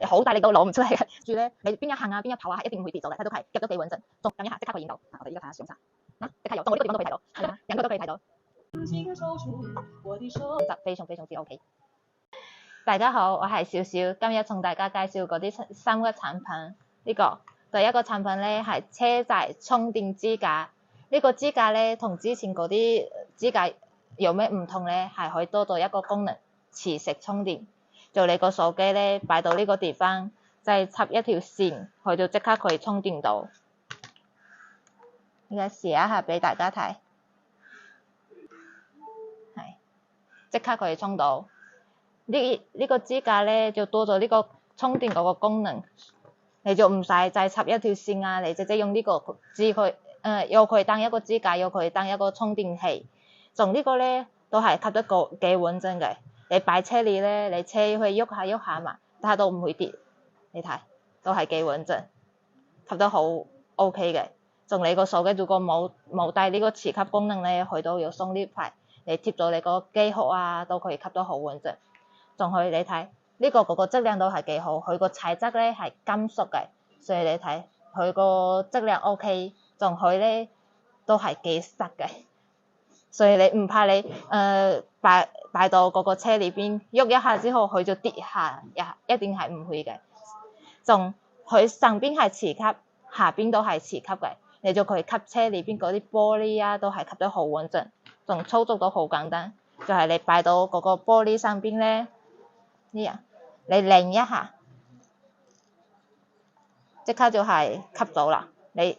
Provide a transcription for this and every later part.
你好大力都攞唔出嚟嘅。住咧，你邊一行啊邊一跑啊，係一定唔會跌咗嘅，睇到佢夾得幾穩陣。仲撳一下，即刻可以影到。我哋依家睇下相冊，即刻有，我呢個地方都可以睇到，係啊，兩個都可以睇到。非常非常之 OK。大家好，我係少少，今日同大家介紹嗰啲3個產品。呢個第一個產品咧係車載充電支架。呢個支架咧同之前嗰啲支架有咩唔同咧？係可以多咗一個功能，磁石充電。就你個手機咧擺到呢個地方，再插一條線，佢就即刻可以充電到。而家試一下俾大家睇，係即刻可以充到。呢個支架咧就多咗呢個充電嗰個功能，你就唔使再插一條線啊，你直接用呢個又可以當一個支架，又可以當一個充電器。仲呢個咧都係吸得幾穩陣嘅。你擺車裏咧，你車去喐下喐下嘛，但係都唔會跌。你睇都係幾穩陣，吸得好 OK 嘅。仲你個手機如果冇帶呢個磁吸功能咧，佢都要鬆呢塊，你貼到你個機殼啊，都可以吸得好穩陣。仲可以你睇呢個嗰個質量都係幾好，佢個材質咧係金屬嘅，所以你睇佢個質量 OK， 仲佢咧都係幾實嘅，所以你唔怕你擺到嗰個車裏邊喐一下之後佢就跌下，一定係唔會嘅。仲佢上邊係磁吸，下邊都係磁吸嘅，你就可以吸車裏邊嗰啲玻璃啊，都係吸得好穩陣。仲操作都好簡單，就係你擺到嗰個玻璃上邊咧。呢樣你擰一下，即刻就係吸到啦。你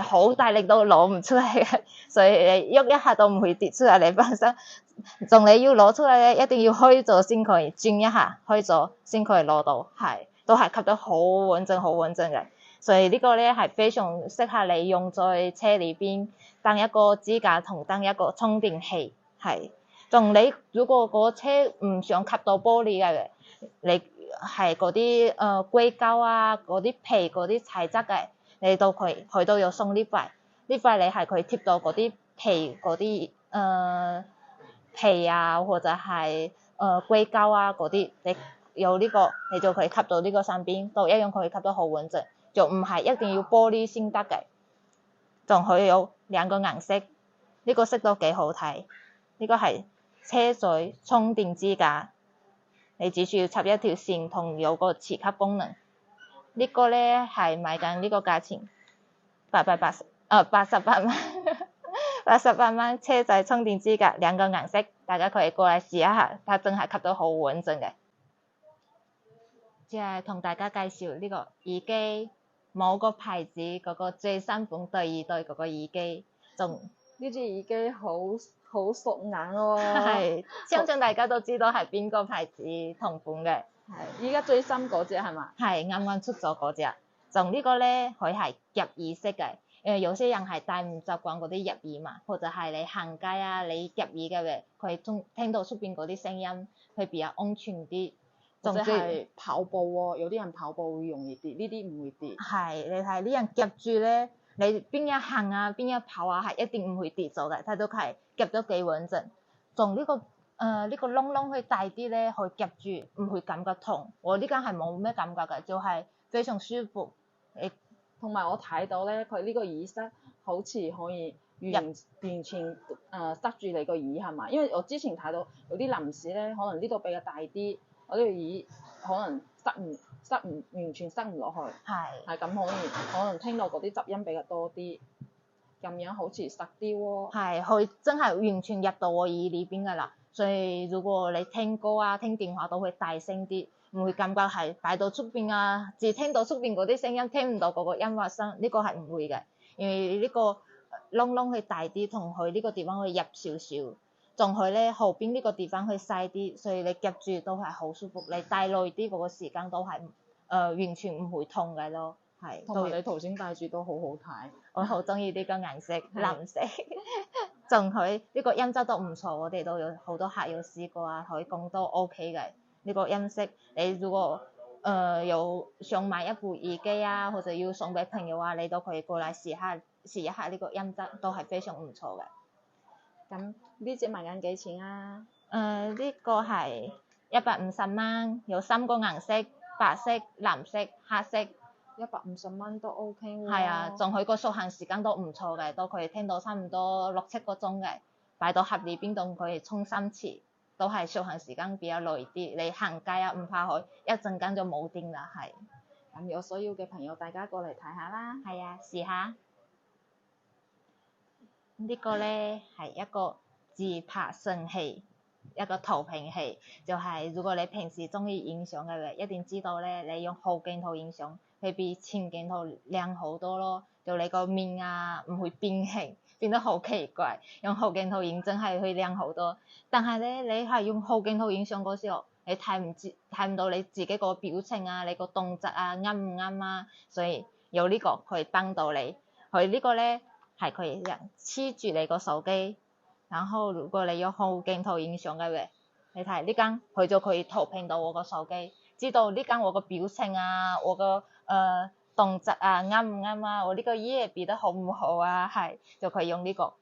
好大力都攞唔出嚟嘅，所以你喐一下都唔會跌出嚟。你放心，仲你要攞出嚟咧，一定要開咗先可以轉一下，開咗先可以攞到，係都係吸得好穩陣，好穩陣嘅。所以呢個咧係非常適合你用在車裏邊當一個支架同當一個充電器，係。仲你如果個車唔想吸到玻璃嘅，你係嗰啲硅膠啊、嗰啲皮嗰啲材質嘅，你都佢都有送呢塊你係佢貼到嗰啲皮嗰啲皮啊，或者係硅膠啊嗰啲，你有呢個你就可以吸到呢個上邊，都一樣可以吸得好穩陣，就唔係一定要玻璃先得嘅。仲佢有2個顏色，呢個色都幾好睇，呢個係車載充電支架，你只需要插一條線同有個磁吸功能。呢個咧係賣緊呢個價錢88蚊88蚊車載充電支架，2個顏色，大家可以過嚟試一下，它真係吸得好穩陣嘅。即係同大家介紹呢個耳機，某個牌子嗰個最新款第2代嗰個耳機，仲呢支耳機好熟眼咯喎，係相信大家都知道係邊個牌子同款嘅。係依家最新嗰隻係嘛？係啱啱出咗嗰隻。仲呢個咧，佢係入耳式嘅。有些人係戴唔習慣嗰啲入耳嘛，或者係你行街啊，你入耳嘅，佢聽到出邊嗰啲聲音，佢比較安全啲。或者係跑步喎，有啲人跑步會容易跌，呢啲唔會跌。係，你睇呢人夾住咧，你邊一行啊，邊一跑啊，係一定唔會跌咗嘅，睇到佢係夾得幾穩陣。仲呢個呢個窿窿佢大啲咧，佢夾住唔會感覺痛。我呢間係冇咩感覺嘅，就係非常舒服。同埋我睇到咧，佢呢個耳塞好似可以完全塞住你個耳係嘛？因為我之前睇到有啲臨時咧，可能呢度比較大啲，我呢個耳可能完全塞唔落去。係咁可能聽到嗰啲雜音比較多啲，咁樣好似實啲喎。係，佢真係完全入到我耳裏邊㗎啦。所以如果你聽歌啊、聽電話都會大聲啲，唔會感覺係擺到出邊啊，只聽到出邊嗰啲聲音，聽唔到嗰個音樂聲。呢個係唔會嘅，因為呢個窿窿佢大啲，同佢呢個地方佢入少少，仲佢咧後邊呢個地方佢細啲，所以你夾住都係好舒服。你戴耐啲嗰個時間都係完全唔會痛嘅咯。係，同埋你頭先戴住都好好睇，我好中意呢個顏色藍色。仲佢呢個音質都唔錯，我哋都有好多客有試過啊，佢講都 OK 嘅呢個音色。你如果有想買一部耳機啊，或者要送俾朋友啊，你都可以過嚟試一下呢個音質，都係非常唔錯嘅。咁呢隻賣緊幾錢啊？呢個係150蚊，有3個顏色，白色、藍色、黑色。150蚊都 OK 喎。係啊，仲佢個續航時間都唔錯嘅，都可以聽到差唔多6、7個鐘嘅，擺到盒裏邊都可以充3次，都係續航時間比較耐啲。你行街啊唔怕佢，一陣間就冇電啦，係。咁有需要嘅朋友，大家過嚟睇下啦。係啊，試下。呢個咧係一個自拍神器，一個投屏器，就係如果你平時中意影相嘅人，一定知道咧，你用後鏡頭影相，佢比前鏡頭靚好多咯。就你個面啊唔會變形，變得好奇怪。用後鏡頭影真係會靚好多。但係咧，你係用後鏡頭影相嗰時候，你睇唔到你自己個表情啊，你個動作啊啱唔啱啊？所以有呢個可以幫到你。佢呢個咧係可以黐住你個手機。然後如果你用後鏡頭影相嘅話，你睇呢間佢就可以投屏到我個手機，知道呢間我個表情啊，我個動作啊啱唔啱啊，我呢個嘢變得好唔好啊，係就可以用呢個。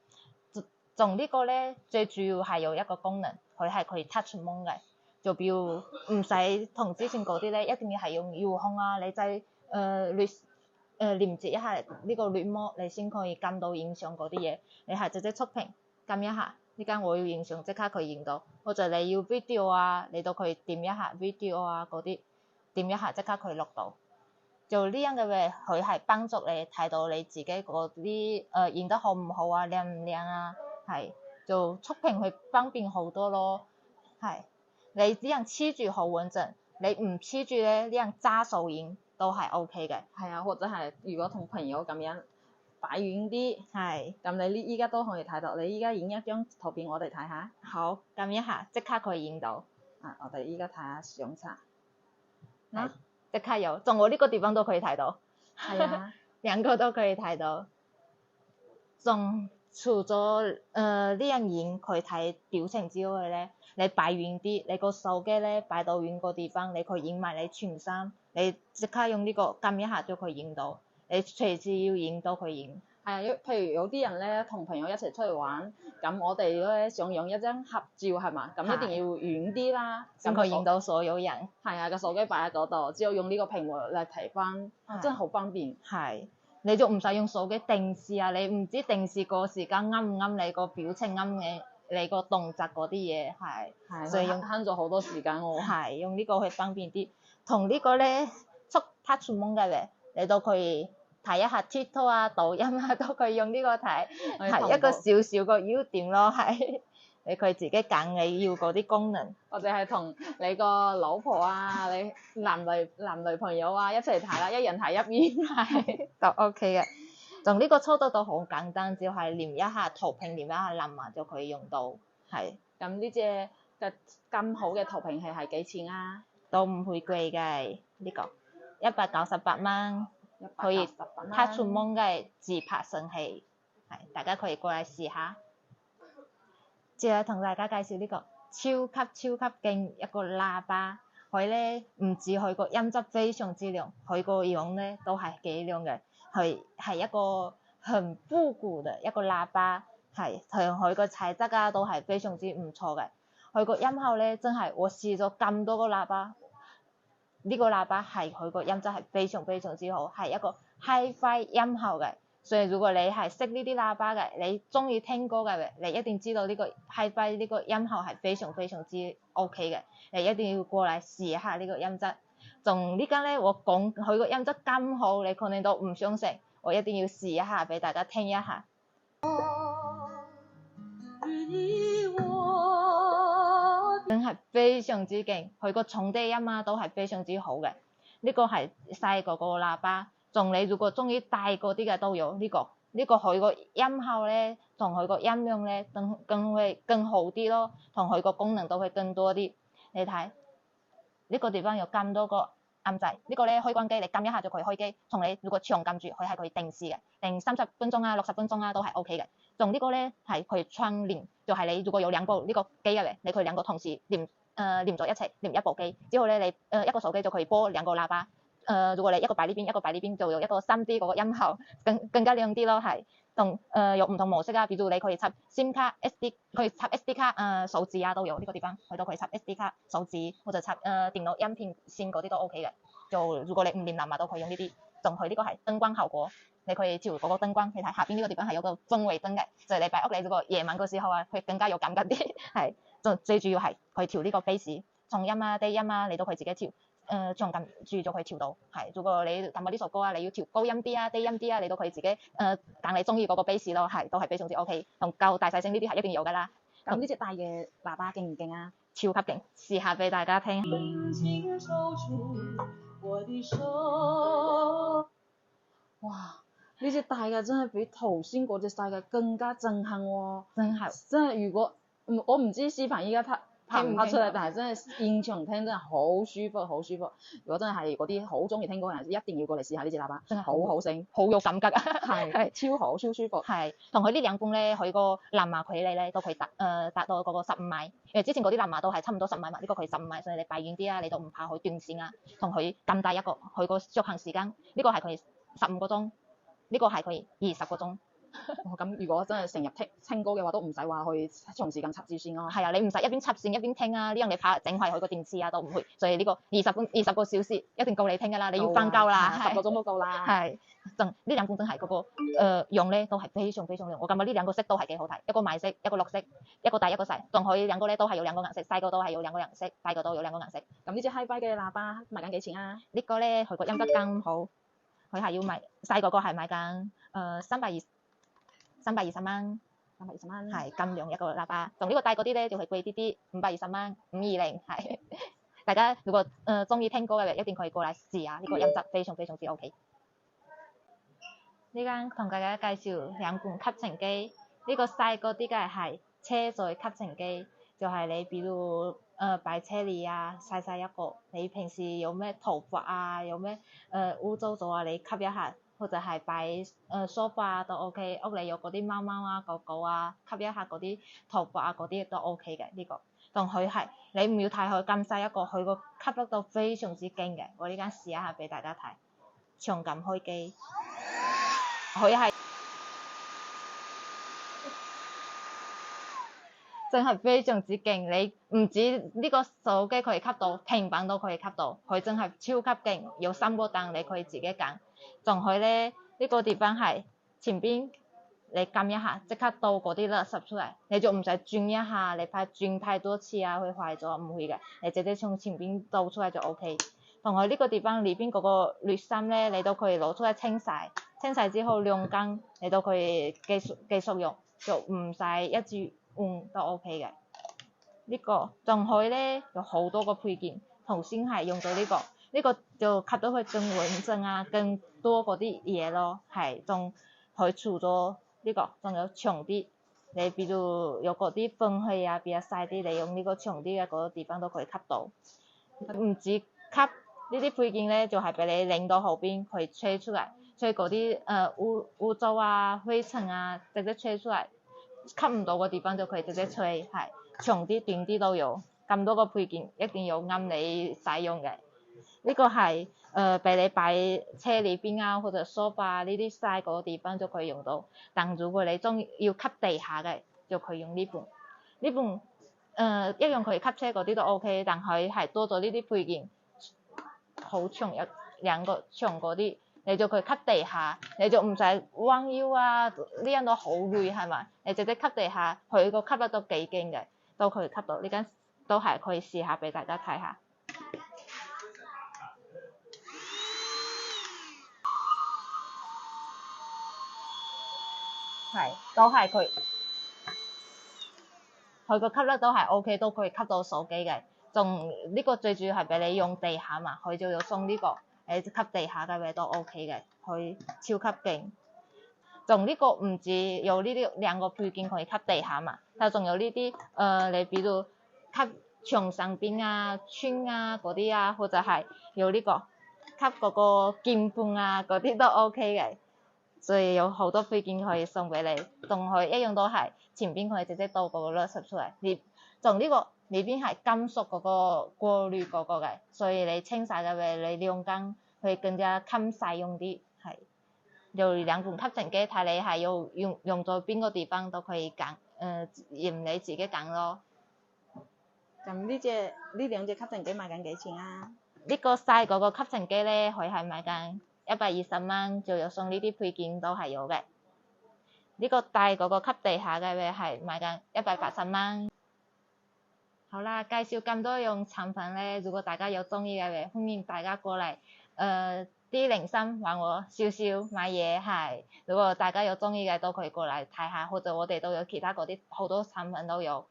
仲呢個咧最主要係有一個功能，佢係可以 touch mode 嘅，就比如唔使同之前嗰啲咧，一定要係用遙控啊，你再連接一下呢個 remote 你先可以撳到影相嗰啲嘢，你係直接觸屏。撳一下，呢間我要影相，即刻佢影到。或者你要 video 啊，你都可以點一下 video 啊嗰啲，點一下即刻佢錄到。就呢樣嘅嘢，佢係幫助你睇到你自己嗰啲影得好唔好啊，靚唔靚啊，係就觸屏佢方便好多咯。係你呢樣黐住好穩陣，你唔黐住咧，呢樣揸手影都係 OK 嘅。係啊，或者係如果同朋友咁樣擺遠啲，係咁你呢依家都可以睇到。你依家影一張圖片，我哋睇下。好，撳一下即刻可以影到。啊，我哋依家睇下相冊。嗱，即刻有，仲我呢個地方都可以睇到。係啊，兩個都可以睇到。仲除咗呢樣影佢睇表情之外咧，你擺遠啲，你個手機咧擺到遠個地方，你可以影埋你全身，你即刻用呢個撳一下就可以影到，你隨時要影都可以影。係啊，譬如有啲人咧同朋友一齊出去玩，咁我哋咧想影一張合照係嘛，咁一定要遠啲啦，先可以影到所有人。係啊，個手機擺喺嗰度，只有用呢個屏幕嚟睇翻，真係好方便。係，你就唔使用手機定時啊！你唔知定時個時間啱唔啱你個表情啱你個動作嗰啲嘢係，所以用慳咗好多時間喎。係用呢個去方便啲，同呢個咧觸 touch mode 嘅咧，你都可以睇一下 TikTok 啊、抖音啊，都可以用呢個睇，係一個小小個優點咯，係你可以自己揀你要嗰啲功能，或者係同你個老婆啊、你男女朋友啊一齊睇啦，一人睇一邊，係就 OK 嘅。仲呢個操作都好簡單，只要係連一下投屏，連一下藍牙就可以用到，係。咁呢隻嘅咁好嘅投屏器係幾錢啊？都唔會貴嘅，呢個198蚊，可以 touch mode 嘅自拍神器，係大家可以過嚟試下。接嚟同大家介紹呢個超級勁一個喇叭，佢咧唔止佢個音質非常之靚，佢個樣咧都係幾靚嘅，係一個很復古嘅一個喇叭，係同佢個材質啊都係非常之唔錯嘅。佢個音效咧真係我試咗咁多個喇叭，呢個喇叭係佢個音質係非常之好，係一個 Hi-Fi 音效嘅。所以如果你係識呢啲喇叭嘅，你中意聽歌嘅，你一定知道呢個 Hi-Fi 呢個音效係非常之 OK 嘅，你一定要過嚟試一下呢個音質。仲呢間咧，我講佢個音質咁好，你肯定都唔相信，我一定要試一下俾大家聽一下。真係非常之勁，佢個重低音啊都係非常之好嘅。呢個係細個喇叭。仲你如果中意大個啲嘅都有呢個佢個音效咧，同佢個音量咧更好啲咯，同佢個功能都會更多啲。你睇呢個地方有咁多個按掣，呢個咧開關機，你撳一下就可以開機。同你如果長撳住，佢係可以定時嘅，定30分鐘啊、60分鐘啊都係 OK 嘅。仲呢個咧係可以串連，就係你如果有兩部呢個機嘅，你可以兩個同時連咗一齊連一部機，之後咧你一個手機就可以播兩個喇叭。如果你一個擺呢邊，一個擺呢邊，就有一個3D 嗰個音效更加亮啲咯，係。有唔同模式啊，比如你可以插 SIM 卡、SD，可以插 SD 卡數字啊都有呢個地方，佢都可以插 SD 卡數字或者插電腦音片線嗰啲都 OK 嘅。就如果你唔練藍牙都可以用呢啲，仲佢呢個係燈光效果，你可以調嗰個燈光，你睇下邊呢個地方係有個氛圍燈嘅，就係你擺屋你嗰個夜晚嘅時候啊，佢更加有感覺啲，係，最主要係佢調呢個 bass 重音啊、低音啊，你都可以自己調。長撳住就可以調到，係。如果你撳嗰呢首歌啊，你要調高音啲啊、低音啲啊，你都可以自己揀你中意嗰個 bass 咯，係，都係非常之 OK。同夠大細聲呢啲係一定有㗎啦。咁呢隻大嘅喇叭勁唔勁啊？超級勁，試下俾大家聽。哇！呢隻大嘅真係比頭先嗰隻細嘅更加震撼喎！真係如果我唔知視頻依家拍唔拍出嚟，但係真係現場聽真係好舒服，好舒服。如果真係嗰啲好中意聽歌嘅人，一定要過嚟試下呢隻喇叭，真係好好聲，好有感覺啊！係超好，超舒服。係，同佢呢兩款咧，佢個藍牙距離咧都可以達到嗰個15米。因為之前嗰啲藍牙都係差唔多10米嘛，呢個佢15米，所以你擺遠啲啊，你都唔怕佢斷線啊。同佢咁大一個，佢個續航時間呢個係佢15個鐘，呢個係佢20個鐘。咁如果真係成日聽歌嘅話，都唔使話去長時間插住線咯。係啊，你唔使一邊插線一邊聽啊，呢樣你怕整壞佢個電池啊都唔會。所以呢個20個小時一定夠你聽㗎啦，你要瞓覺啦，10個鐘都夠啦。係，呢兩款真係嗰個用咧都係非常非常用。我感覺呢兩個色都係幾好睇，一個米色，一個綠色，一個大一個細。仲佢兩個咧都係有兩個顏色，細個都係有兩個顏色，大個都有兩個顏色。咁呢隻 HiFi 嘅喇叭賣緊幾錢啊？呢個咧佢個音質更好，佢係要賣細個係賣緊320蚊，320蚊係咁樣一個喇叭。仲呢個大嗰啲咧就係貴啲啲，520蚊，520係。大家如果中意聽歌嘅，一定可以過嚟試下，呢個音質非常非常之 OK。呢間同大家介紹兩款吸塵機，呢個細嗰啲嘅係車載吸塵機，就係你比如擺車裏啊，細一個，你平時有咩頭髮啊，有咩污糟咗啊，你吸一下。或者係擺梳化都 OK， 屋裏有嗰啲貓貓啊、狗狗啊，吸一下嗰啲頭髮啊嗰啲都 OK 嘅呢個。同佢係你唔要睇佢咁細一個，佢個吸得到非常之勁嘅。我呢間試一下俾大家睇，長撳開機，佢係真係非常之勁。你唔止呢個手機可以吸到，平板都可以吸到，佢真係超級勁。有3個燈你可以自己揀。仲佢咧呢個地方係前邊你撳一下，即刻倒嗰啲垃圾出嚟，你就唔使轉一下，你怕轉太多次啊，會壞咗，唔會嘅，你直接從前邊倒出嚟就 OK。同佢呢個地方裏邊嗰個濾芯咧，你都可以攞出嚟清洗，清洗之後晾乾，你都可以繼續用，就唔使一直換都 OK 嘅。呢個仲佢咧有好多個配件，頭先係用咗呢個。呢個就吸到佢更穩陣啊，更多嗰啲嘢咯，係仲佢除咗呢個，仲有長啲，你比如有嗰啲風氣啊比較細啲，你用呢個長啲嘅嗰個地方都可以吸到。唔止吸呢啲配件咧，就係俾你擰到後邊佢吹出嚟，吹嗰啲污糟啊、灰塵啊，直接吹出嚟。吸唔到嘅地方就可以直接吹，係長啲短啲都有，咁多個配件一定要啱你使用嘅。呢個係俾你擺車裏邊啊，或者梳化呢啲細嗰個地方就可以用到。但如果你中意要吸地下嘅，就可以用呢款。呢款一樣可以吸車嗰啲都 OK， 但佢係多咗呢啲配件，好長兩個長嗰啲，你就可以吸地下，你就唔使彎腰啊，呢樣都好累係咪？你直接吸地下，佢個吸得都幾勁嘅，都可以吸到。呢間都係可以試下俾大家睇下。係，都係佢個吸得都係 OK， 都可以吸到手機嘅。仲呢個最主要係俾你用地下嘛，佢就有送呢個，你吸地下嘅嘢都 OK 嘅，佢超級勁。仲呢個唔止有呢啲兩個配件可以吸地下嘛，但仲有呢啲你比如吸牆上邊啊、穿啊嗰啲啊，或者係有呢個吸嗰個鍵盤啊嗰啲都 OK 嘅。所以有好多配件可以送俾你，仲佢一樣都係前邊可以直接倒嗰個垃圾出嚟，仲呢個裏邊係金屬嗰個過濾嗰個嘅，所以你清晒嘅嘢你晾乾會更加襟使用啲，係有兩款吸塵機，睇你係要用在邊個地方都可以揀，任你自己揀咯。咁呢兩隻吸塵機賣緊幾錢啊？呢個細嗰個吸塵機咧，佢係賣緊120蚊，仲有送呢啲配件都係有嘅。呢個大嗰個吸地下嘅咧係賣緊180蚊。好啦，介紹咁多樣產品咧，如果大家有中意嘅咧，歡迎大家過嚟啲零心揾我少少買嘢係。如果大家有中意嘅都可以過嚟睇下，或者我哋都有其他嗰啲好多產品都有。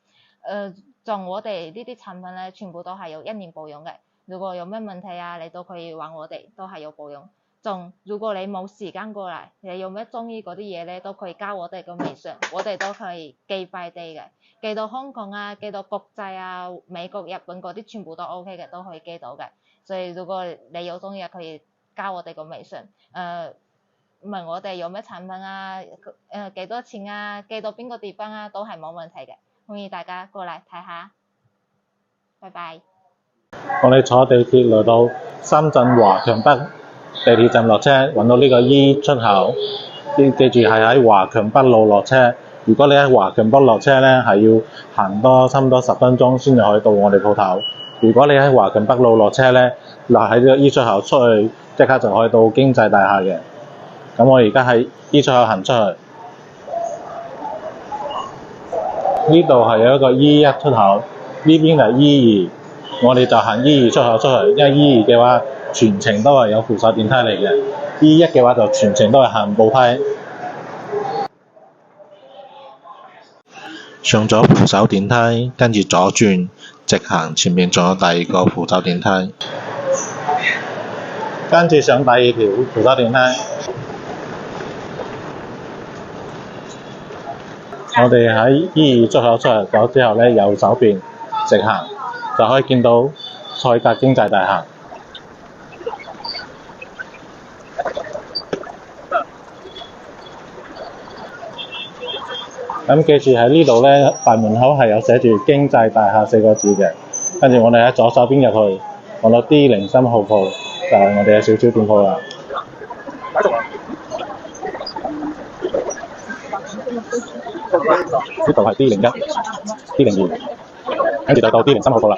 仲我哋呢啲產品咧，全部都係有1年保養嘅。如果有咩問題啊，你都可以揾我哋，都係有保養。仲如果你冇時間過嚟，你有咩中意嗰啲嘢咧，都可以加我哋個微信，我哋都可以寄快遞嘅，寄到香港啊，寄到國際啊，美國、日本嗰啲全部都 OK 嘅，都可以寄到嘅。所以如果你有中意，可以加我哋個微信，問我哋有咩產品啊，幾多錢啊，寄到邊個地方啊，都係冇問題嘅。歡迎大家過嚟睇下，拜拜。我哋坐地鐵嚟到深圳華強北地鐵站落車，揾到呢個 E 出口，記住係喺華強北路落車。如果你喺華強北落車咧，係要行多差唔多10分鐘先至可以到我哋鋪頭。如果你喺華強北路落車咧，嗱喺呢個 E 出口出去，即刻就可以到經濟大廈嘅。咁我而家喺 E 出口行出去，呢度係有一個 E1 出口，呢邊係 E2。我哋就行 E2 出口出去，因為 E2 嘅話全程都係有扶手電梯嚟嘅 ，E1 嘅話就全程都係行步梯。上咗扶手電梯，跟住左轉，直行，前面仲有第二個扶手電梯，跟住上第二條扶手電梯。我哋喺 E2 出口出嚟咗之後咧，右手邊直行。就可以見到賽格經濟大廈。咁記住喺呢度咧，大門口係有寫住經濟大廈4個字嘅。跟住我哋喺左手邊入去，揾到 D03號鋪，就係我哋嘅小小店鋪啦。呢度係 D01、D02，跟住就到 D03號鋪啦。